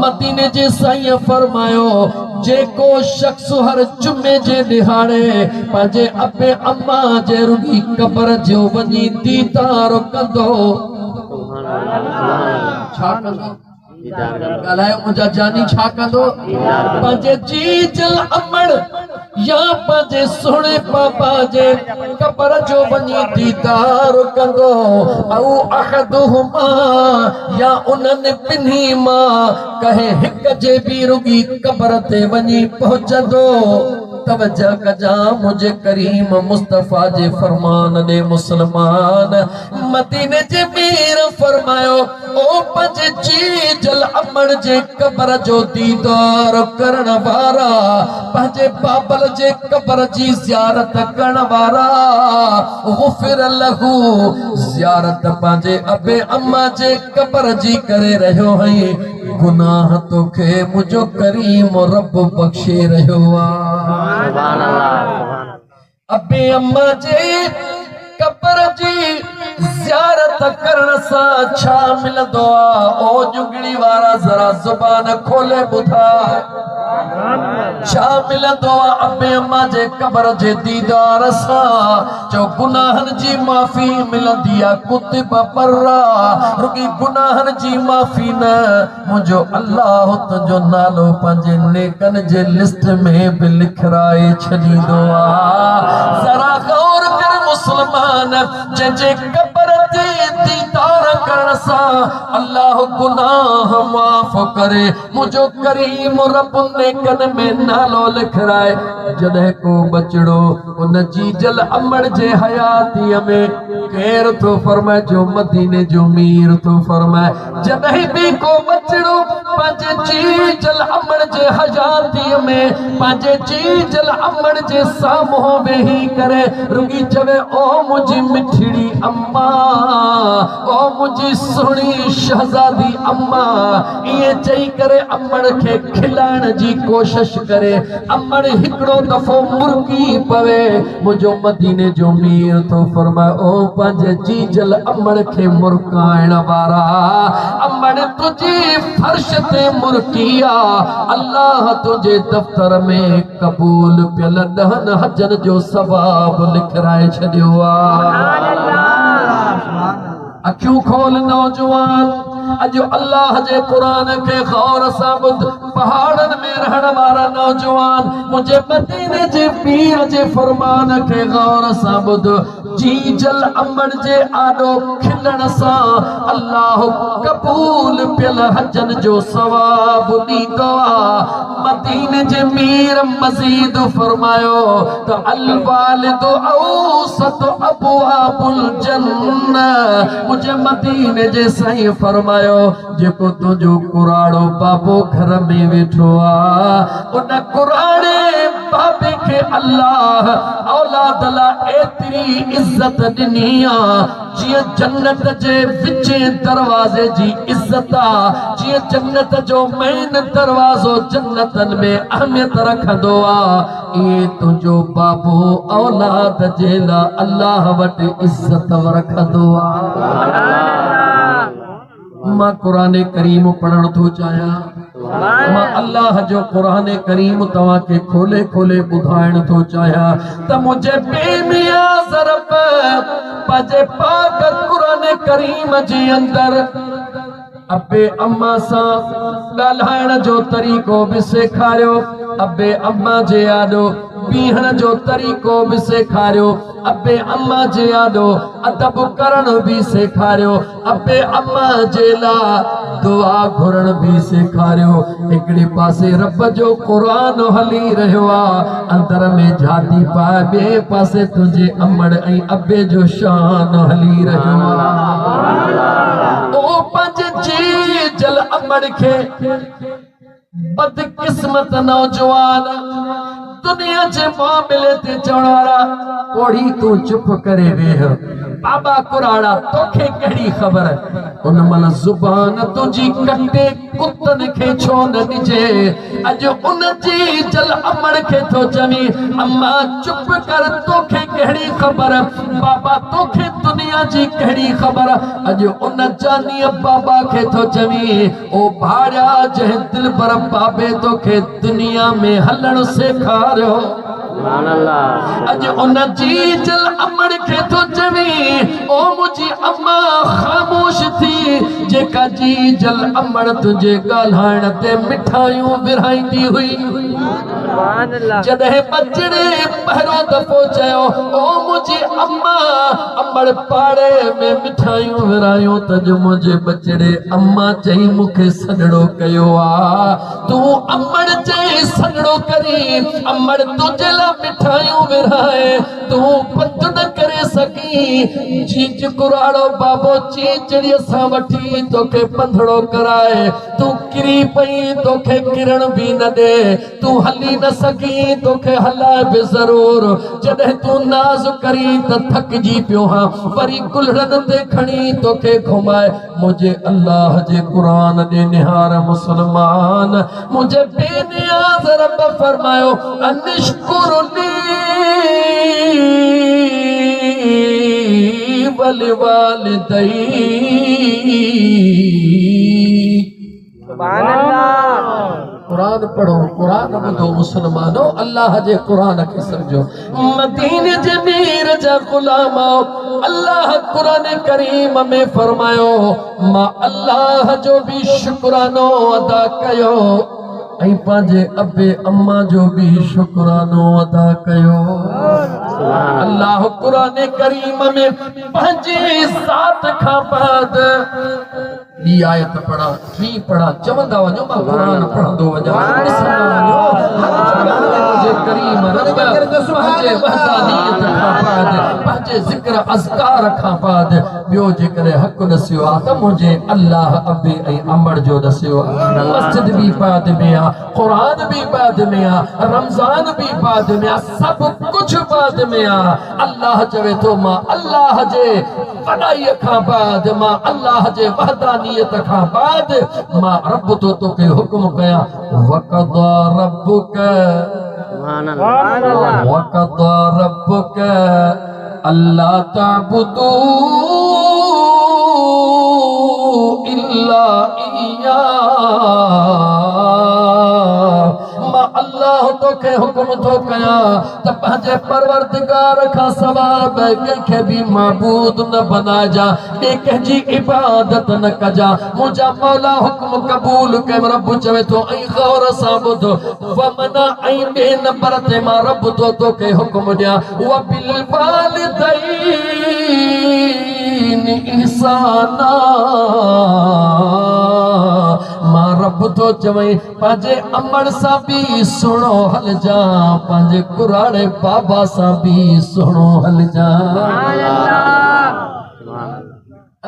मदीने जे साईं फरमायो जेको शख्स हर जुमे जे दिहाड़े पंहिंजे अबे अम्मा जे रुगी कब्र जो वञी दीदार कंदो छा कंदो ॻाल्हायो मुंहिंजा जानी छा कंदो पंहिंजे जी जल अमड़ या पंहिंजे सुहिणे पापा जे कब्र जो वञी दीदार कंदो औ अहदुहुमा या उन्हनि ॿिन्ही मां कहे हिक जे बि रुगी कब्र ते वञी पहुचंदो तवज्जो कजा मुझे करीम मुस्तफा जे फरमान दे मुसलमान मदीने जे मीर फरमायो ओ पंज जी जल अमड़ जे कब्र जो दीदार करण वारा पंहिंजे बाबल जे कब्र जी ज़ियारत करण वारा गुफिर लहू ज़ियारत पंहिंजे अबे अम्मा जे कब्र जी करे रहियो है गुनाह तोखे मुझो करीम रब बख्शे रहियो अबे अम्मा जे कब्र जी ज़ियारत करण सां छा मिलंदो आहे ओ जुगड़ी वारा ज़रा ज़ुबान खोले ॿुधा छा मिलंदो आहे अबे अम्मा जे कब्र जे दीदार सां जो गुनाहनि जी माफ़ी मिलंदी आहे कुतिब बर्रा रुगी गुनाहनि जी माफ़ी न मुंहिंजो अल्लाह तुंहिंजो नालो पंहिंजे नेकनि जे लिस्ट में बि लिखाए छॾींदो आहे ज़रा गौर कर मुसलमान जंहिंजे कब्र ते दीदार करण सां अल्लाह गुनाह माफ़ करे मुंहिंजो करीम रब नेकनि में नालो लिखाए जॾहिं को बचड़ो उन जी जल अमड़ जे हयातीअ में केर थो फरमाए जो मदीने जो मीर थो फरमाए जॾहिं बि को बचड़ो पंहिंजे जी जल अमड़ जे हयातीअ में पंहिंजे जी जल अमड़ जे साम्हूं वेही करे रुगी चवे ओ मुंहिंजी मिठड़ी अम्मा ओ मुंहिंजी सुहिणी शहज़ादी अम्मा इहे चई करे अमड़ खे खिलाइण जी कोशिश करे अमड़ हिकिड़ो दफ़ो मुर्गी पवे मुंहिंजो मदीने जो मीर थो फरमाए ओ पंहिंजे जी जल अमड़ खे मुर्काइण वारा अमड़ तुंहिंजी फर्श ते मुर्की आहे अल्लाह तुंहिंजे दफ़्तर में क़बूल पियल 10 हजनि जो सवाब लिखाए छॾियो आहे अखियूं खोल नौजवान अजो अल्लाह जे कुरान के गौर सां ॿुध पहाड़न में रहण वारा नौजवान मुझे मदीने जे पीर जे फरमान के गौर सां ॿुध जी जल अमड़ जे आॾो खिलण सां अल्लाह कबूल पियल हजन जो सवाब ॾींदो आहे मदीने जे मीर मज़ीद फरमायो त अल वालिदु औसत अबवाबुल जन्नह मुझे मदीने जे साईं फरमायो जेको तुंहिंजो कुराड़ो बाबो घर में वेठो आहे उन कुराड़े बाबे खे अल्लाह औलाद लाइ एतिरी इज़त ॾिनी आहे जीअं जन्नत जे विचे दरवाज़े जी इज़त आहे जीअं जन्नत जो मेन दरवाज़ो जन्नतनि में अहमियत रखंदो आहे इहे तुंहिंजो बाबो औलाद जे लाइ अल्लाह वटि इज़त रखंदो आहे मां कुरान करीम पढ़ण थो चाहियां मां अल्लाह जो कुरान करीम तव्हां खे खोले खोले ॿुधाइण थो चाहियां त मुंहिंजे बेमिया ज़रब पंहिंजे पाक कुरान करीम जे अंदरि अबे अम्मा सां ॻाल्हाइण जो तरीक़ो बि सेखारियो अबे अम्मा जे आॾो बीहण जो तरीक़ो बि सेखारियो अबे अम्मा जे आॾो अदब करण बि सेखारियो अबे अम्मा जे लाइ दुआ घुरण बि सेखारियो हिकिड़े पासे रब जो क़ुरान हली रहियो आहे अंदर में झाती पाए ॿिए पासे तुंहिंजे अमड़ ऐं अबे जो शान हली रहियो आहे ओ पंहिंजे जी जल अमड़ खे बदकिस्मत नौजवान दुनिया जे मामले ते चवण वारा ओढ़ी तू चुप करे वेह बाबा कुराड़ा तोखे कहिड़ी ख़बर उन महिल ज़ुबान तुंहिंजी कटे कुतनि खे छो न ॾिजे अॼु उन जी जल अमड़ खे थो चवी अम्मा चुप कर तोखे कहिड़ी ख़बर बाबा तोखे दुनिया जी कहिड़ी ख़बर अॼु उन जानी बाबा खे थो चवी ओ भाड़ा जंहिं दिल पर बाबे तोखे दुनिया में हलण सेखारियो अॼु उन जी जल अमड़ खे थो चवी ओ मुंहिंजी अम्मा ख़ामोश थी जेका जी जल अमड़ तुंहिंजे ॻाल्हाइण ते मिठाइयूं विरहाईंदी हुई जॾहिं बचड़े पहिरियों दफ़ो चयो ओ मुंहिंजी अम्मा अमड़ पाड़े में मिठाइयूं विरहायूं त मुंहिंजे बचड़े अम्मा चई मूंखे सॾड़ो कयो आहे तूं अमड़ चई सॾड़ो करी अमड़ तुंहिंजे लाइ मिठाइयूं विरहाए तूं पंधु न करे सघी चीच कुराड़ो बाबो चीचड़ीअ सां वठी तोखे पंधड़ो कराए तूं किरी पई तोखे किरण बि न ॾे तूं हली न सघी तोखे हलाए बि ज़रूर जॾहिं तूं नाज़ करी त थकिजी पियो हां वरी कुल्हड़नि ते खणी तोखे घुमाए मुंहिंजे अल्लाह जे क़ुरान ॾे निहार मुस्लमान मुंहिंजे बेनियाज़ रब फरमायो अनिश्कुरनी वलिवालिदैक सुभान अल्लाह कुरान पढ़ो कुरान ॿुधो मुसलमानो अल्लाह जे कुरान खे समझो मदीने जे मीर जा गुलाम अल्लाह कुरान करीम में फरमायो मां अल्लाह जो भी शुक्रानो अदा कयो ऐं पंहिंजे अबे अम्मा जो भी शुक्रानो अदा कयो अल्लाह कुरान करीम में पंहिंजे ज़ात खां बाद ॿी आयत पढ़ा टी पढ़ा चवंदा वञो मां कुरान पढ़ंदो वञा मुंहिंजे करीम रब पंहिंजे वहदानियत खां बाद पंहिंजे ज़िक्र अज़कार खां बाद ॿियो जेकॾहिं हक़ दसियो आहे त मुंहिंजे अल्लाह अबे ऐं अमड़ जो दसियो आहे मस्जिद भी बाद में आहे कुरान भी बाद में आहे रमज़ान भी बाद में आहे सब कुछ बाद में आहे अल्लाह चवे थो मां अल्लाह जे वॾाईअ खां बाद मां अल्लाह जे वहदानियत खां बाद मां रब तो तोखे हुक्म कयां वक़दा रब्बुक वक़दा रब्बुक अल्ला ताबुदू इल्ला इय्या अल्लाह तोखे हुक्म थो कयां त पंहिंजे परवरदिगार खां सवाइ कंहिंखे बि माबूद न बनाइजा ॿिए कंहिंजी इबादत न कजा मुंहिंजा मौला हुक्म क़बूल कयो रब चवे थो ऐं गौर सां ॿुध वमना ऐं ॿिए नंबर ते मां रब थो तोखे हुक्म ॾियां वबिल वालिदैन इंसाना मां रब तो चवई पंहिंजे अमड़ सां भी सुणो हलजा पंहिंजे कुराड़े बाबा सां भी सुणो हलजा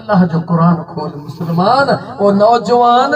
अल्लाह जो कुरान खोल मुसलमान ओ नौजवान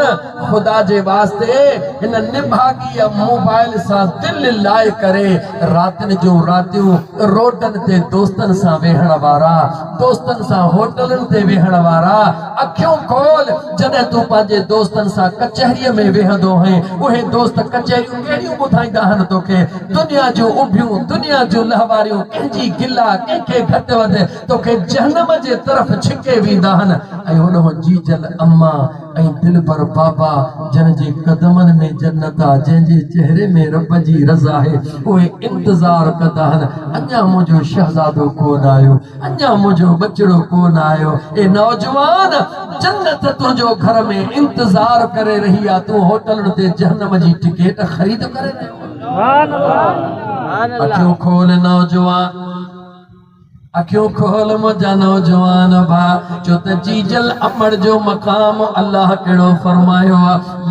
खुदा जे वास्ते इन निभागी मोबाइल सां दिल लाए करे रातनि जो रातियूं रोडन ते दोस्तन सां वेहण वारा दोस्तन सां होटलन ते वेहण वारा अखियूं खोल जॾहिं तूं पंहिंजे दोस्तन सां कचहरीअ में वेहंदो हैं उहे दोस्त कचहरियूं कहिड़ियूं ॿुधाईंदा आहिनि तोखे दुनिया जूं उभियूं दुनिया जूं लहवारियूं कंहिंजी गिला कंहिंखे घटि वधि तोखे जहनम जे तरफ़ छिके वेंदा आहिनि ऐं हुन जी जल अम्मा ऐं दिल पर बाबा जन जे कदमनि में जन्नत आहे जंहिंजे चेहरे में रब जी रज़ा आहे उहे इंतज़ार कंदा आहिनि अञा मुंहिंजो शहज़ादो कोन आयो अञा मुंहिंजो बचड़ो कोन आयो ए नौजवान जन्नत तुंहिंजो घर में इंतज़ार करे रही आहे तूं होटलनि ते जहन्नम जी टिकट ख़रीद करे रहियो अखियूं खोल नौजवान अखियों खोल मुझा नौजवान भा जो त जीजल अमड़ जो मकाम अल्लाह केड़ो फरमायो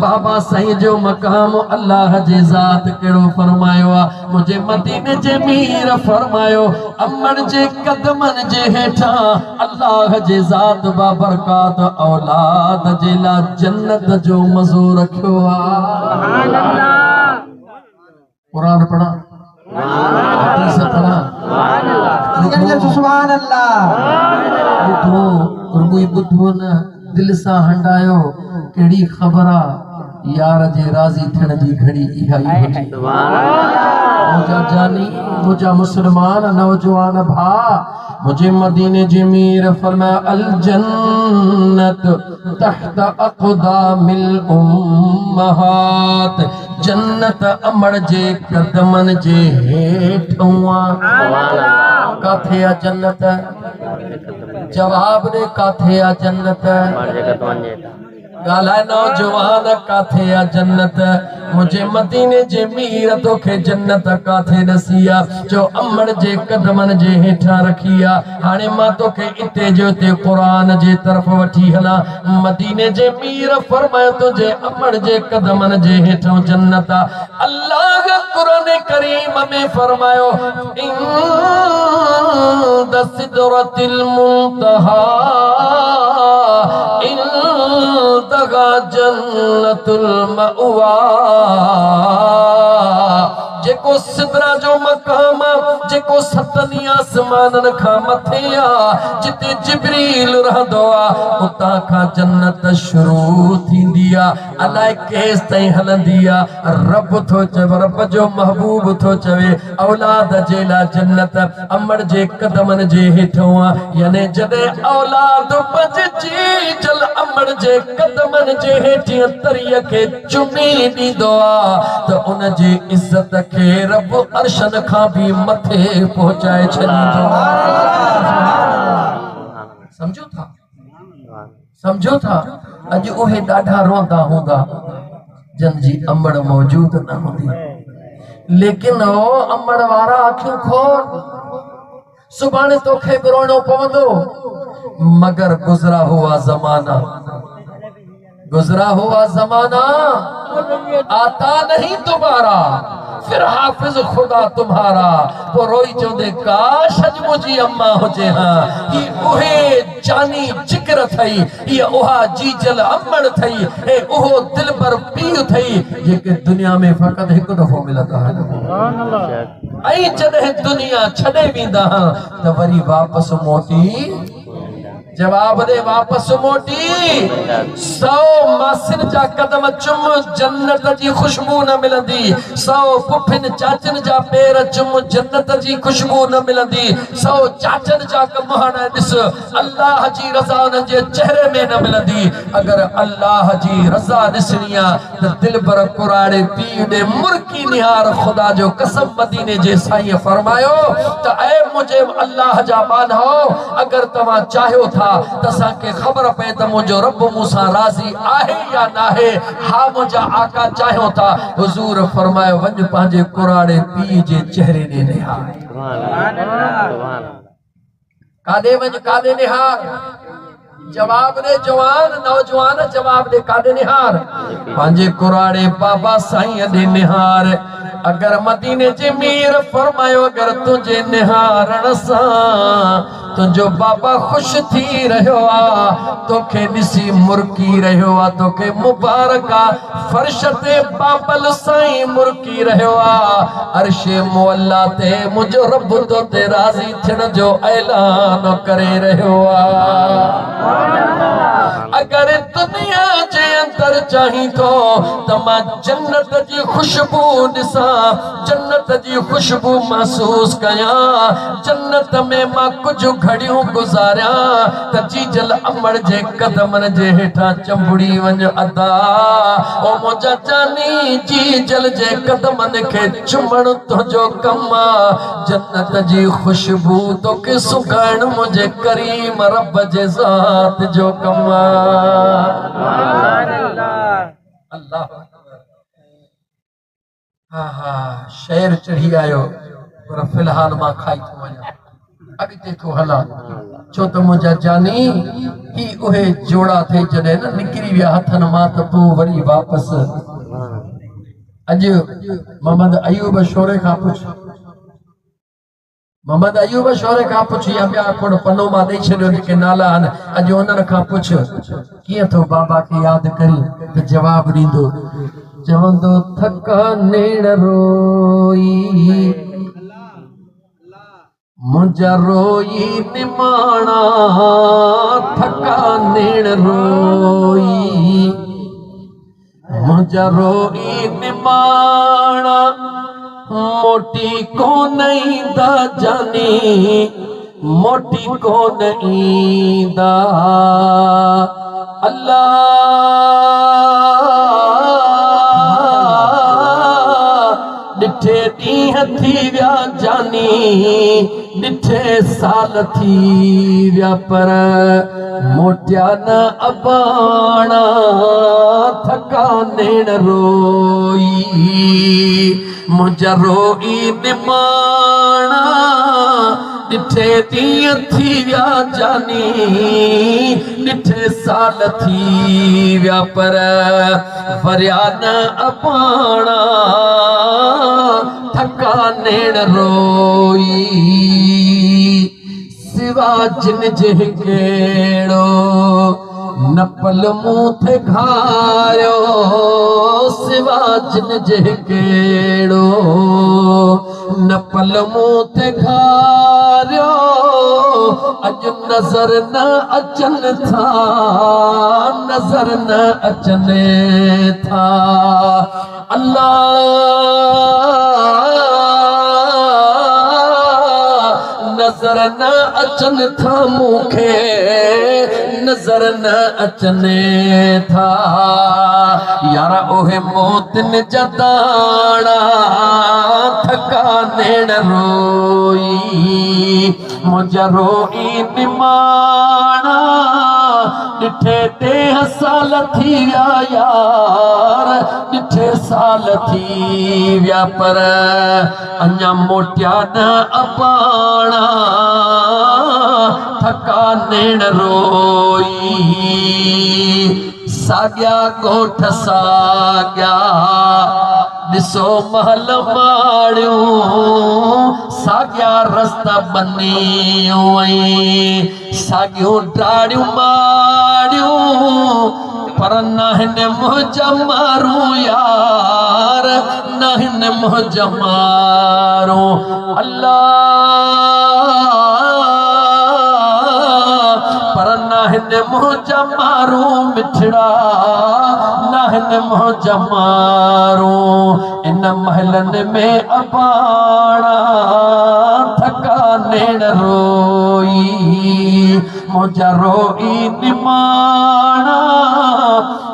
बाबा साईं जो मकाम अल्लाह जे ज़ात केड़ो फरमायो मुझे मदीने जे मीर फरमायो अमड़ जे कदमन जे हेठा अल्लाह जे ज़ात बाबरकात औलाद जे ला जन्नत जो मज़ो रखियो सुभान अल्लाह कुरान पढ़ा हदीस पढ़ा सुभान अल्लाह बुधो रुगुई बुधो न दिल सा हंडायो केड़ी खबरा यार जे राजी थियण जी घड़ी इहा ही हुजे मुझा जानी मुझा मुसलमान नौजवान भा मुझे मदीने जी मीर फरमाया अल जन्नत तहत अक़दामिल उम्महात जन्नत अमड़ जे कदमन जे हेठवा काथे आ जन्नत जवाब दे काथे आ जन्नत गाला नौजवान काथे आ जन्नत मुझे मदीने जे मीर तोखे जन्नत काथे नसिया जो अमड़ जे कदमन जे हेठा रखिया हाने मां तोखे इते जो ते कुरान जे तरफ वठी हला मदीने जे मीर फरमायो तुझे अमड़ जे कदमन जे हेठा जन्नत अल्लाह कुरान करीम में फरमायो इंद सिदरतिल मुंतहा इंतहा जन्नतुल मअवा जेको सिदरा जो मकाम जेको सतनी आसमानन खा मथे आ जिते जिब्रील रहंदो आ उता खा जन्नत शुरू थींदी आ अलाए केस ताईं हलंदी आ रब थो चवे रब जो महबूब थो चवे औलाद जे ला जन्नत अमड़ जे कदमन जे हेठो आ याने जदे औलाद बजजी जल अमड़ जे कदमन जे हेठियां तरीअ के चुमी ॾींदो आ त उन जी इज्जत के रब अर्शन खां भी मथे पहुंचाए छॾींदो समझो था अज उहे ॾाढा रोंदा हूंदा जन जी अमड़ मौजूद न हूंदी लेकिन ओ अमड़ वारा अखियूं खोल सुभाणे तोखे बि रोइणो पवंदो मगर गुज़रा हुआ जमाना आता नहीं दोबारा फिर हाफिज खुदा तुम्हारा वो रोई चोंदे काश अज मुझी अम्मा हुजे हां ई उहे जानी जिक्र थई ई उहा जीजल अमड़ थई ए उहो दिल पर पीउ थई जेके दुनिया में फकत एक दफो मिलंदा सुभान अल्लाह आई जदे दुनिया छडे विंदा त वरी वापस मोटी जवाब दे वापस मोटी 100 मासिन जा कदम चुम जन्नत जी खुशबू न मिलंदी 100 पुफिन चाचन जा पैर चुम जन्नत जी खुशबू न मिलंदी 100 चाचन जा कमहान दिस अल्लाह जी रज़ा उन जे चेहरे में न मिलंदी अगर अल्लाह जी रज़ा दिसनिया त दिल पर कुराड़े पी दे मुर्की निहार खुदा जो कसम मदीने जे साईं फरमायो त ऐ मुझे अल्लाह जा बानो अगर तवा चाहो था तसा के खबर पे त मुझो रब मूसा राजी आहे या ना है हा मुझा आका चाहो था हुजूर फरमायो वंज पांजे कुराड़े पी जे चेहरे ने निहार सुभान अल्लाह कादे वंज कादे निहार जवाब दे जवान नौजवान जवाब दे कादे निहार पांजे कुराड़े बाबा साईं दे निहार अगर मदीने जे मीर फरमायो अगर तुझे निहारण सा तुझो बाबा खुश थी रहो आ तोखे दिसी मुर्की रहो आ तोखे मुबारका फर्श ते बाबल साईं मुर्की रहो आ अर्शे मुअल्ला ते मुझो रब तो ते राजी थियण जो ऐलान करे रहो आ अगर दुनिया जे अंदर चाही तो तमा जन्नत जी खुशबू दिसा जन्नत जी खुशबू महसूस कया जन्नत में मां कुछ घड़ियों गुजारिया त जीजल अमड़ जे कदमन जे हेठा चंबुड़ी वंज अदा ओ मुझा जानी जीजल जे कदमन के चुमण तुझो कमा जन्नत जी खुशबू तो के सुगाण मुझे करीम रब जे ज़ात जो कमा अल्लाह हाँ हाँ शेर चढ़ी आयो पर फिलहाल मां खाई थो वञा अॻिते थो हलां छो त मुंहिंजा जानी ही उहे जोड़ा थे जॾहिं न निकिरी विया हथनि मां त पोइ वरी वापसि अॼु मोहम्मद अयूब शोरे खां पुछ मोहम्मद अयूब शोरे खां पुछ या ॿिया कोन पनो मां ॾेई छॾियो जेके नाला आहिनि अॼु उन्हनि खां पुछ कीअं थो बाबा खे यादि करी त जवाब ॾींदो चवंदो थका नेड़ रोई मुझा रोई निमाणा थका नेण रोई मुझा रोई निमाणा मोटी को नहीं दा जानी मोटी को नहीं दा अल्लाह डिठे ॾींहं थी विया जानी डिठे साल थी विया पर मोटिया न अबाणा थका नेण रोई मुझा रोई निमाणा डिठे ॾींहं थी विया जानी डिठे साल थी विया पर वरिया न अबाणा थका नेण रोई सिवा जिन जे केड़ो नपल मुंह थे घारियो सिवा जिन जे केड़ो नपल मुंह थे घारियो अज नजर न अचन था नजर न अचने था अल्लाह नजर न अचन था मूंखे नजर न अचने था यारा ओहे मोतिन जदाना थका नेण रोई मुझा रोई निमाणा डिठे ॾेह साल थी विया यार डिठे साल थी विया पर अञा मोटिया न अबाणा थका नेण रोई साॻिया ॻोठ साॻिया ॾिसो महल माड़ियूं साॻिया रस्ता बनियूं साॻियूं डाड़ियूं माड़ियूं पर न हिन मुंहिंजा मारूं यार न हिन मुंहिंजा मारूं अल्लाह पर न हिन मुंहिंजा मारूं मिठड़ा न हिन मुंहिंजा मारूं इन महलनि में अबाणा थका नेण रोई मुझा रोई निमाणा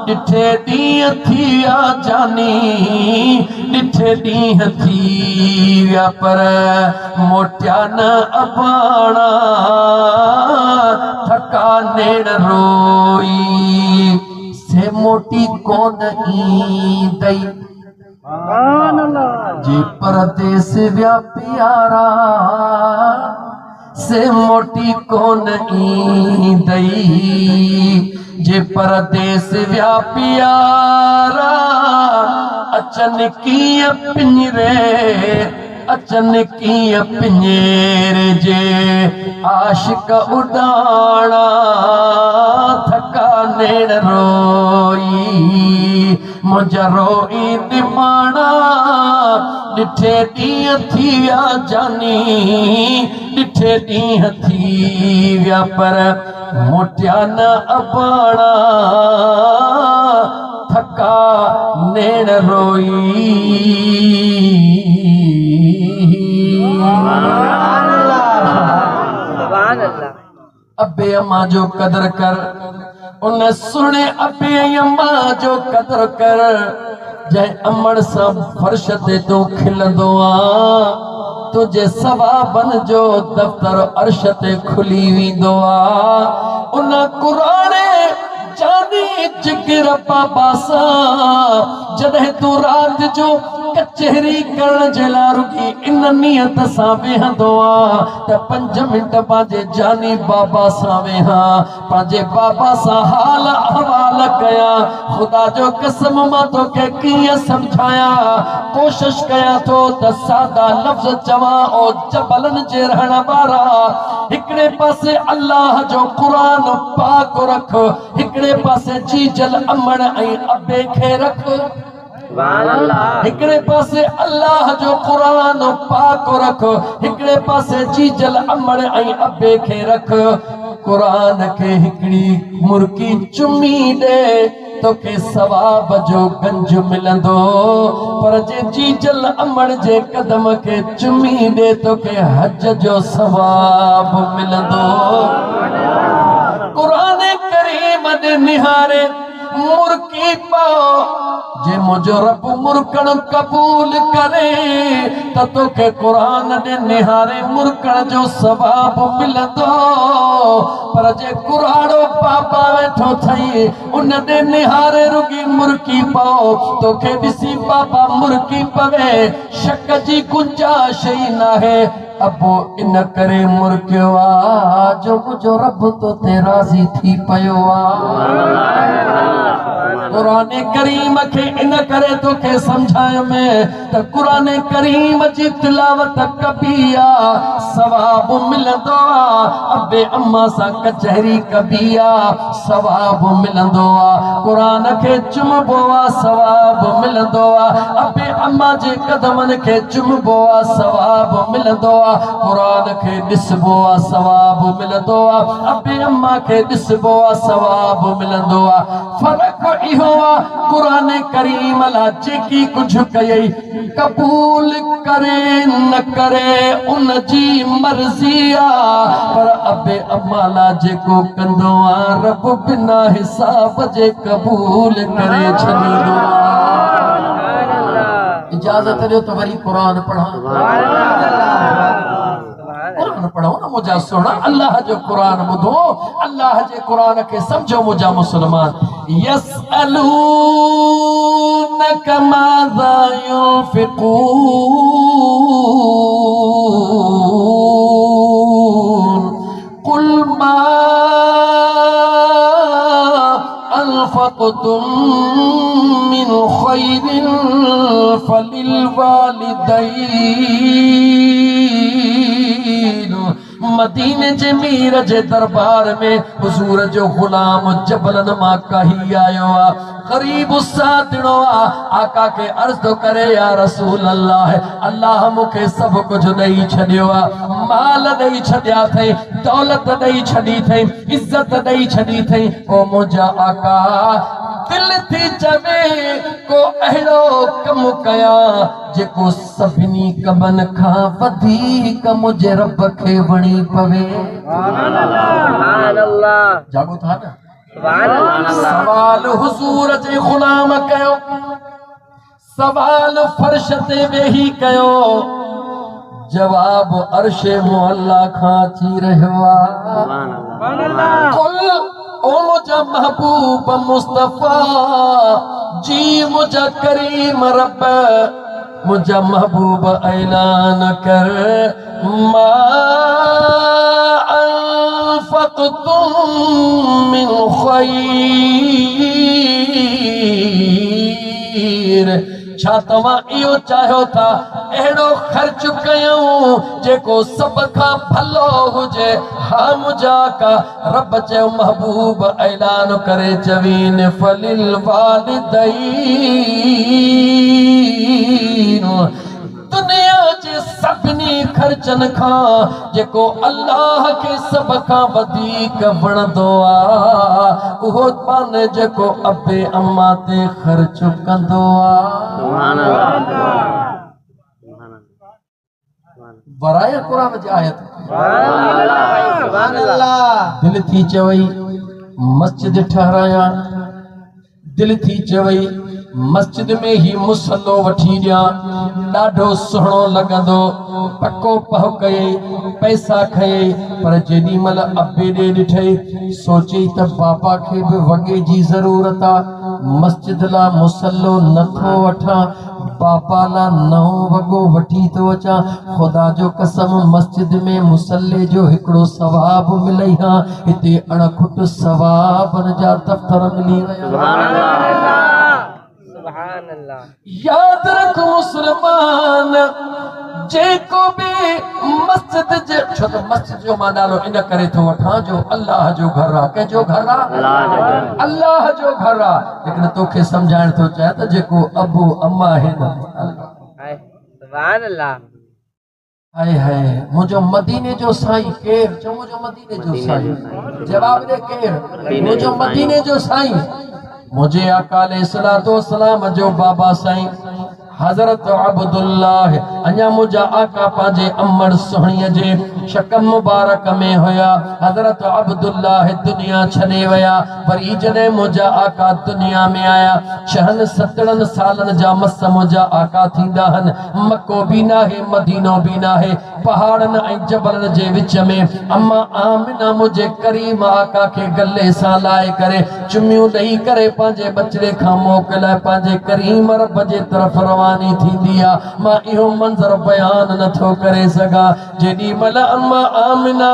डिठे ॾींहं थी विया जानी डिठे ॾींहं थी विया पर मोटिया न अबाणा थका नेण रोई से मोटी कोन ईंदई जे परदेस विया प्यारा से मोटी कोन ईंदई जे परदेस विया प्यारा अचन कीअं पिंजरे अचन कीअं पिंजरे जे आशिक उॾाणा थका नेण रोई मुझा रोई निमाणा डिठे ॾींहं थी विया जानी डिठे ॾींहं थी विया पर मोटिया न अबाणा थका नेण रोई अबे अम्मा जो कदर कर उन सुने अबे अम्मा जो कदर कर जै अमड़ सा फर्श ते तू खिलंदो आ तुझे सवाबन जो दफ्तर अर्श ते खुली वेंदो आ उन कुरान जानी जिगर बाबा सा जॾहिं तू रात जो कचहरी करण जे लाइ रुकी इन नियत सां वेहंदो आ त 5 मिंट पंहिंजे जानी बाबा सां वेहा पंहिंजे बाबा सां हाल अहवाल कया ख़ुदा जो कसम मां तोखे कीअं सम्झाया कोशिश कयां थो त सादा लफ़्ज़ चवां ओ जबलनि जे रहण वारा हिकिड़े पासे अल्लाह जो क़ुरान पाक रख हिकिड़े पासे जीजल अमण ऐं अबे खे रख हिकड़े पासे अल्लाह जो कुरान पाक रख, हिकड़े पासे चीजल अमड़ ऐं अबे खे रख। कुरान के हिकड़ी मुर्की चुमी दे तोखे सवाब जो गंज मिलंदो, पर जे चीजल अमड़ जे कदम के चुमी दे तोखे हज जो सवाब मिलंदो। कुरान करीम दे निहारे मुर्की पाओ, जे मुझो रब मुर्कण कबूल करे त तोखे कुरान दे निहारे मुर्कण जो सवाब मिलंदो। पर जे कुराड़ो पापा वेठो थई उन दे निहारे रुगी मुर्की पाओ, तोखे ॾिसी पापा मुर्की पवे शक जी गुंजाइश ई नाहे। अबो इन करे मुर्कियो आ जो मुझो रब तो ते राज़ी थी पयो आ। कुरान करीम के इन करे तोखे समझाय में त कुरान करीम जी तिलावत कबिया सवाब मिलंदो आ। अबे अम्मा सा कचहरी कबिया सवाब मिलंदो आ। कुरान के चुमबो आ सवाब मिलंदो आ। अबे अम्मा जे कदमन के चुमबो आ सवाब मिलंदो आ। कुरान के ॾिसबो आ सवाब मिलंदो आ। अबे अम्मा के ॾिसबो आ सवाब मिलंदो आ। फर्क इहो आ कुरान करीम ला जेकी कुछ कयई कबूल करे न करे उन जी मर्जी आ, पर अबे अम्मा ला जेको कंदो आ रब बिना हिसाब जे कबूल करे छॾींदो आ। इजाजत ॾियो त वरी कुरान पढ़ा। कुरान पढ़ो ना मुझा सुना, अल्लाह जो कुरान ॿुधो, अल्लाह जे कुरान के समझो मुझा मुसलमान। यसअलूनक माज़ा युनफ़िक़ून कुल मा अनफ़क़्तुम मिन ख़ैरिन फ़लिल वालिदैन। मदीने जे मीर जे दरबार में हुजूर जो गुलाम जबलन मां कही आयो आ, गरीब साथिड़ो आ। आका के अर्ज तो करे या रसूल अल्लाह, अल्लाह मुखे सब कुछ ॾेई छॾियो आ, माल ॾेई छॾिया अथई, दौलत ॾेई छॾी अथई, इज्जत ॾेई छॾी अथई। ओ मुंहिंजा आका दिल थी चवे को अहिड़ो कम कया जेको सभिनी कमनि खां वधीक मुंहिंजे रब खे वणी पवे। जागो था न। सवाल हुजूर जे गुलाम कयो, सवाल फर्श ते वेही कयो, जवाब अर्शे मुअल्ला खां अची रहियो आ। ओ मुझा महबूब मुस्तफा जी मुझा करीम रब, मुझा महबूब ऐलान कर मा अनफ़क़्तुम मिन ख़ैर, छा तव्हां इहो चाहियो था अहिड़ो ख़र्च कयूं जेको सभ खां भलो हुजे? हा मुंहिंजा का रब चयो महबूब ऐलान करे चवीन फलिल वालिदैन। दुनिया जे सभिनी ख़र्चनि खां जेको अल्लाह खे सभ खां वधीक वणंदो आ उहो पान जेको अबे अम्मा ते ख़र्च कंदो आ। वराए कुरान जी आयत दिल थी चवई मस्जिद ठहराया, दिल थी चवई मस्जिद में ही मुसल्लो वठी ॾियां, ॾाढो सुहिणो लॻंदो। पको पह कयई, पैसा खयई, पर जेॾी महिल अबे ॾे ॾिठई सोचई त बाबा खे बि वॻे जी ज़रूरत आहे, मस्जिद ला मुसल्लो नथो वठां, बाबा ला नओं वॻो वठी थो अचां। ख़ुदा जो कसम मस्जिद में मुसल्ले जो हिकिड़ो सवाब मिलई हा, हिते अणखुट सवाबनि जा दफ़्तर मिली विया। याद रख मुसलमान, जेको भी मस्जिद जे छो तो मस्जिद जो मां नालो इन करे थो वठां जो अल्लाह जो घर आ के जो घर आ अल्लाह जो घर आ लेकिन तोखे समझाइण थो चाहे त जेको अबू अम्मा आहिनि सुभान अल्लाह हाय हाय मुझो मदीने जो साईं केर जो मुझो मदीने जो साईं जवाब दे केर मुझो मदीने जो साईं मुझे आका अलैहिस्सलातु वस्सलाम जो बाबा साईं हजरत अब्दुल्लाह अञा मुझा आका पांजे अमर सोहणीअ जे शकम मुबारक में होया हजरत अब्दुल्लाह दुनिया छॾे वया वरी जॾहिं मुझा आका दुनिया में आया 76 सालन जा मस मुझा आका थींदा हन मक्को भी नाहे मदीनो भी नाहे पहाड़न ऐं जबलन जे विच में अम्मा आमिना मुझे करीम आका के गले सां लाए करे चुमियूं ॾेई करे पंहिंजे बचड़े खां मोकिलाए पंहिंजे करीम रब जे तरफ़ रवानी थींदी आ मां इहो मंज़र बयान नथो करे सघां जेॾी महिल अम्मा आमिना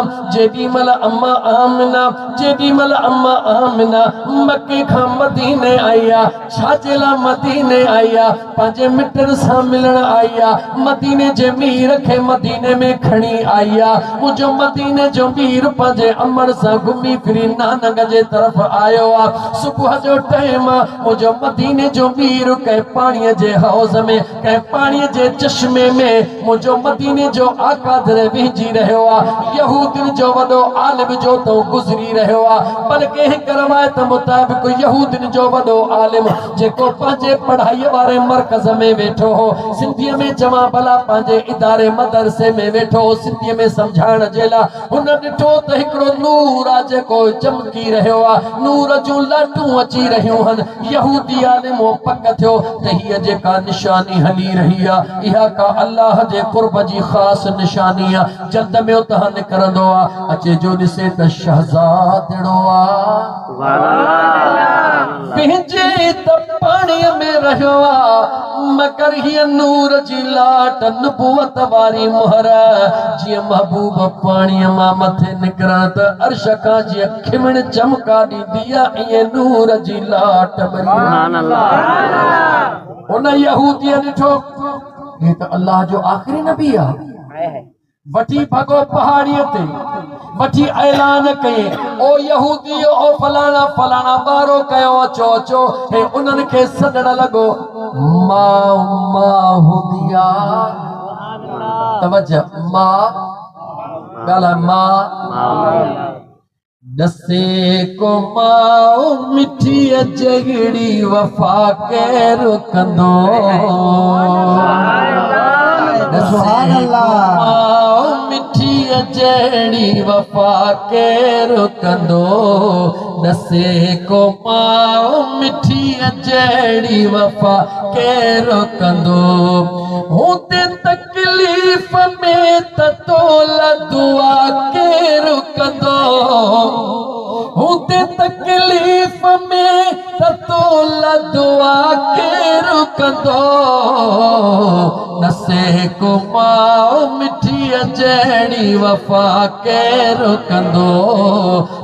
मके खां मदीने आई आ छाजे लाइ मदीने आई आ पंहिंजे मिटनि सां मिलण आई आ मदीने जे मीर खे मदीने में खणी आई आ मुंहिंजो मदीने जो मीर पंहिंजे अमर सां घुमी फिरी नानक जे तरफ़ आयो आ सुबुह जो टाइम आ मुंहिंजो मदीने जो मीर कंहिं पाणीअ जे हौज़ में कंहिं पाणीअ जे चश्मे में मुंहिंजो मदीने जो आका दर विझी रहियो आ यहूदियुनि जो वॾो आलिम जो तो गुज़री रहियो आ बल्कि हिक रवायत मुताबिक़ यहूदियुनि जो वॾो आलिम जेको पंहिंजे पढ़ाईअ वारे मरकज़ में वेठो हो सिंधीअ में चवां भला पंहिंजे इदारे मदरसे में वेठो हो सिंधीअ में सम्झाइण जे लाइ हुन ॾिठो त हिकिड़ो नूर आ जेको चमकी रहियो आ नूर जूं लाटूं अची रहियूं हन यहूदी आलिम पक थियो त हीअ जेका निशानी हली रही आ इहा का अल्लाह जे कुर्ब जी ख़ास निशानी आ जल्द में उतां निकरंदो आ अचे जो ॾिसे त शहज़ादड़ो आ पंहिंजे त पाणीअ में रहियो आ मगर हीअ नूर जी लाट नबूवत वारी मोहर जीअं महबूब पाणीअ मां मथे निकिरण त अर्श खां जीअं खिमण चमका ॾींदी आ ईअं नूर जी लाट उन यहूदीअ ॾिठो हे त अल्लाह जो आख़िरी नबी आ वठी भगो पहाड़ीअ ते वठी ऐलान कई ओ यहूदियो ओ फलाना फलाना बारो कयो अचो अचो हे उन्हनि खे सॾण लॻो माहुदिया तवज्जो मां दसे को माओ मिठी जगड़ी वफा के रुकंदो सुभान अल्लाह माओ मिठी जड़ी वफा के रुकंदो दसे को माओ मिठी जड़ी वफा के रुकंदो होते तकलीफ में तोला दुआ के रुकंदो होते तकलीफ में तोला दुआ के रुकंदो नसे को माओ मिठी जड़ी वफा के रुकंदो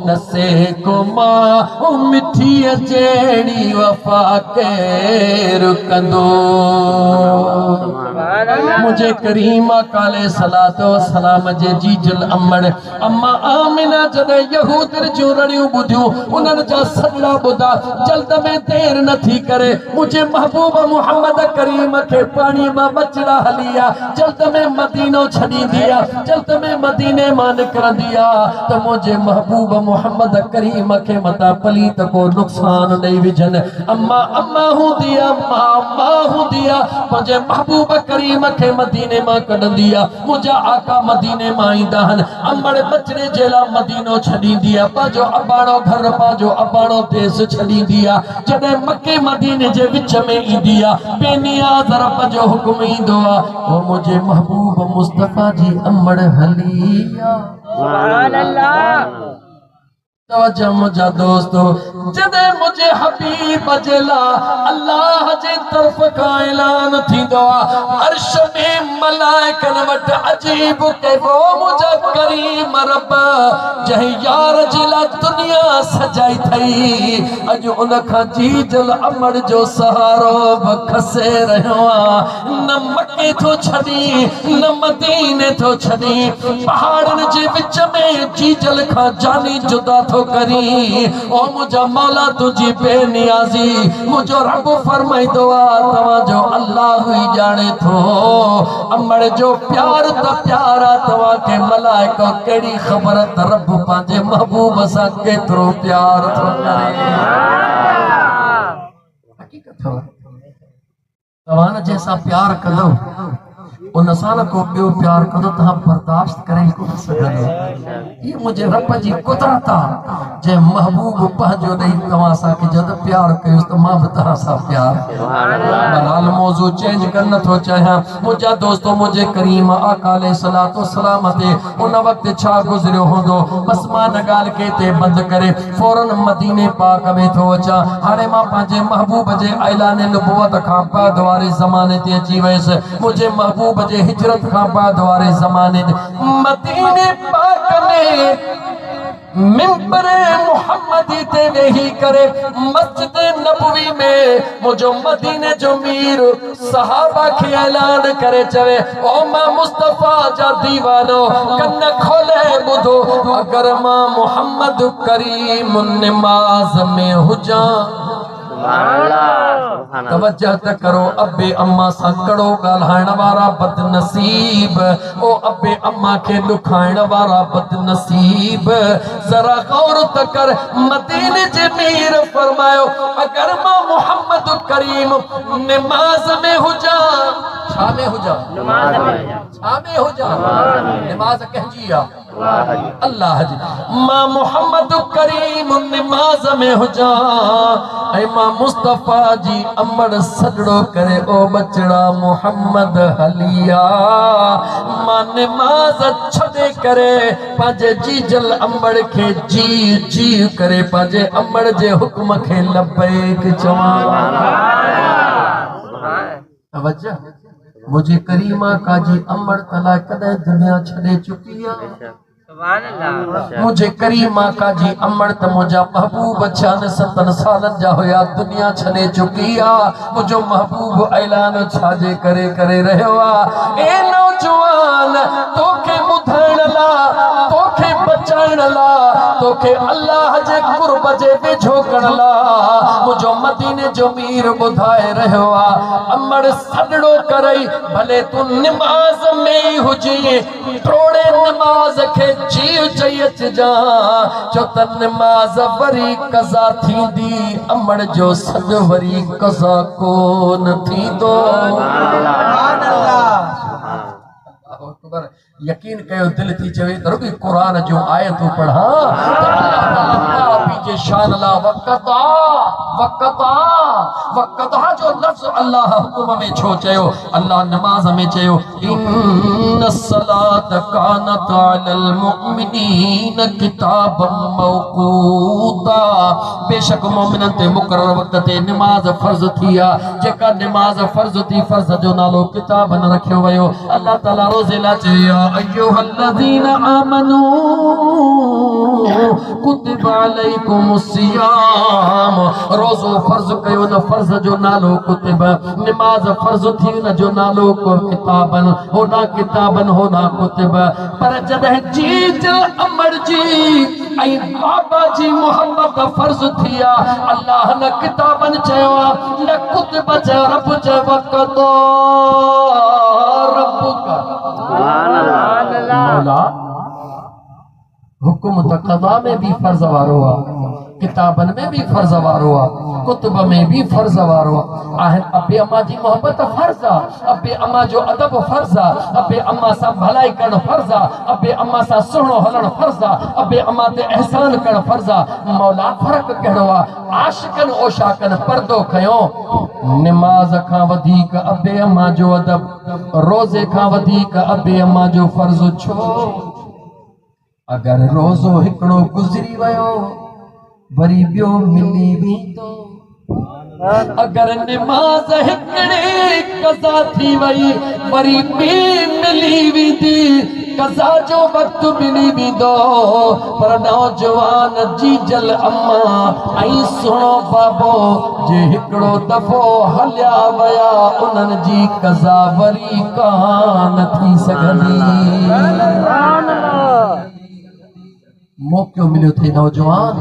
नसे को माओ मिठी जड़ी वफा के रुकंदो मुझे करीमा काले सलातो सलाम जे जीजल अमड़ अम्मा आमिना जदे यहूदर जो रड़ियूं बुधियूं उन्हनि जा सॾड़ा ॿुधा जल्द में देर न थी करे मुझे महबूब मोहम्मद करीम खे पाणी मां बचड़ा हलिया जल्द में मदीनो छॾी दिया जल्द में मदीने मां निकरंदी आ त मुझे महबूब मोहम्मद करीम खे मता पलीत को नुक़सान ॾेई विझनि अम्मा अम्मा हूंदी आ मां हूंदी आ मुझे महबूब करीम के मदीने मां कढंदी आ मुझा आका मदीने मां ईंदा हन अमड़ बचड़े जे लाइ मदीनो छॾींदी आ पांजो अबाणो घर पांजो अबाणो देश छॾींदी आ जॾहिं मके मदीने जे विच में ईंदी आ बेनियाज़ रब जो हुकुम ईंदो आ ओ मुझे महबूब मुस्तफा जी अमड़ हली आ सुभान अल्लाह तवज्जो मुझा दोस्तों, जदे मुझे हबीब जला अल्लाह जे तरफ का ऐलान थींदो आ, अर्श में मलाइकन वट अजीब के वो मुझा करीम रब जह यार जिला दुनिया सजाई थई, अज उन खां जी जल अमर जो सहारो बखसे रहियो आ, न मके थो छड़ी न मदीने थो छड़ी, पहाड़न जे विच में जी जल खां जानी जुदा थो करी। ओ मुझा मौला तुझी बेनियाजी मुझो रब फरमाइदो आ, तव्हांजो अल्लाह ही जाने थो अमर जो प्यार त प्यारा तव्हां के मलाइको केड़ी खबर त रब पंहिंजे महबूब सां केतिरो प्यार थो करे। हकीकत तव्हां जैसा प्यार कंदो उन सां को ॿियो प्यार कंदो तव्हां बर्दाश्त करे कोन सघंदो। ये मुझे रब जी कुदरत आहे जे महबूब पंहिंजो ॾेई तव्हां सां जद प्यार कयोसि त मां बि तव्हां सां प्यार बहरहाल मौज़ू चेंज कर नथो चाहियां। मुंहिंजा दोस्तो मुझे करीम आका अलैहिस्सलातु वस्सलाम ते उन वक्त छा गुज़रियो हूंदो, बस मां न ॻाल्हि के ते बंदि करे फौरन मदीने पाक में थो अचां। हाणे मां पंहिंजे महबूब जे ऐलान नबुवत खां बाद वारे ज़माने ते अची वियुसि। मुंहिंजे महबूब जे हिजरत खां बाद वारे ज़माने ते मदीने पाक में मिंबर मुहम्मदी ते वेही करे मस्जिद नबवी में मुझो मदीने जो मीर सहाबा के ऐलान करे चवे, ओ मां मुस्तफा जा दीवानो कन्न खोले बुधो, अगर मां मोहम्मद करीम नमाज में हुजा तवज्जो त करो, अबे अम्मा सां कड़ो ॻाल्हाइण वारा बदनसीब, ओ अबे अम्मा के दुखाइण वारा बदनसीब, जरा गौर त कर मदीने जे मीर फरमायो, अगर मां मोहम्मद करीम नमाज में हुजा, छा में हुजा, नमाज में, छा में हुजा, नमाज कहजी आ अल्लाह जी, मां मोहम्मद करीम नमाज में हुजा, ऐ मां मुस्तफा जी अमर सजड़ो करे ओ बचड़ा मोहम्मद हलिया, मां नमाज छॾे करे पंहिंजे जीजल अमर के जी जी करे पंहिंजे अमर जे हुक्म के लबैक चवां। तवज्जो, मुझे करीमा का जी अमर तला कदे दुनिया छड़े चुकी है। मुझे करीमा का जी अमर त मुझा महबूब 66 सालन जा होया दुनिया छड़े चुकी आ। मुझो महबूब ऐलान छाजे करे करे रहियो आ, ए नौजवान तोखे ॿुधाइण ला, तोखे बचाइण ला, तोखे अल्लाह जे कुर्ब जे वेझो करण ला मुझो मदीने जो मीर ॿुधाए रहियो आ, अमर सॾड़ो करई भले तू नमाज में ही हुजी, टोड़े नमाज के जी चई अचजा, चो त नमाज वरी कज़ा थींदी, अमर जो सॾ वरी कज़ा कोन थींदो। यकीन कयो दिल थी चवे त रुॻी क़ुरान जो आयतूं पढ़ा जे शान ला वक़ता वक़ता वक़ता जो लफ्ज़ अल्लाह हुक्म में छो चयो, अल्लाह नमाज में चयो, इन्न सलात कानत अलल मुमिनीन किताबम मौक़ूता, बेशक मोमिनन ते मुकर्रर वक्त ते नमाज फर्ज थी आ, जेका नमाज फर्ज थी फर्ज जो नालो किताब न रखियो वियो। अल्लाह ताला रोज़े ला चयो, अय्युहल्लज़ीना आमनू कुतिबा अलैकुमुस सियाम, रोज़ो फर्ज कयो न फर्ज जो नालो कुतिब, नमाज फर्ज थी न जो नालो को किताबन, होना किताबन होना कुतिब, पर जॾहिं जीत अमर जी ऐं बाबा जी मोहब्बत फर्ज थी आ, अल्लाह न किताबन चयो आ न कुतिब चयो, रब चयो वक़तो रब्बुका मौला, हुक्म त क़ज़ा में भी फर्ज वारो आ, किताबन में भी फर्ज वारो आ, कुतुब में भी फर्ज वारो आ। अबे अम्मा जी मोहब्बत फर्ज आ, अबे अम्मा जो अदब फर्ज आ, अबे अम्मा सां भलाई करण फर्ज आ, अबे अम्मा सां सुहिणो हलण फर्ज आ, अबे अम्मा ते एहसान करण फर्ज आ। मौला फर्क कहिड़ो आ, आशिकन ओशाकन पर्दो खयो, नमाज खां वधीक अबे अम्मा जो अदब, रोज़े खां वधीक अबे अम्मा जो फर्ज छो? अगर रोज़ो हिकिड़ो गुज़री वियो वरी बियो मिली भी तो अगर नमाज हिकड़ी कज़ा थी वई वरी बी मिली भी थी कज़ा जो वक्त मिली भी दो पर नौजवान जी जल अम्मा आई सुनो बाबो जे हिकड़ो दफ़ो हलिया वया उन्हनि जी कज़ा वरी कान थी सघंदी। मौक़ो मिलियो थई नौजवान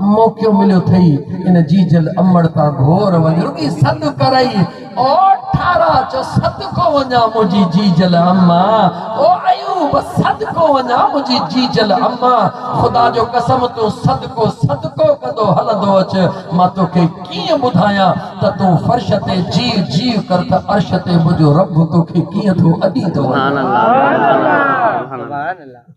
मौक़ो मिलियो थई इन जी जल अमड़ ता घोर वञ रुकी सद कराई ओ ठारा जो सदको वञा मुंहिंजी जी जल अम्मा ओ अयूब सदको वञा मुंहिंजी जी जल अम्मा ख़ुदा जो कसम तूं सदको कंदो हलंदो अच मां तोखे कीअं ॿुधायां त तूं फर्श ते जीव कर त अर्श ते मुंहिंजो रब तोखे कीअं थो अॾी थो सुभान अल्लाह सुभान अल्लाह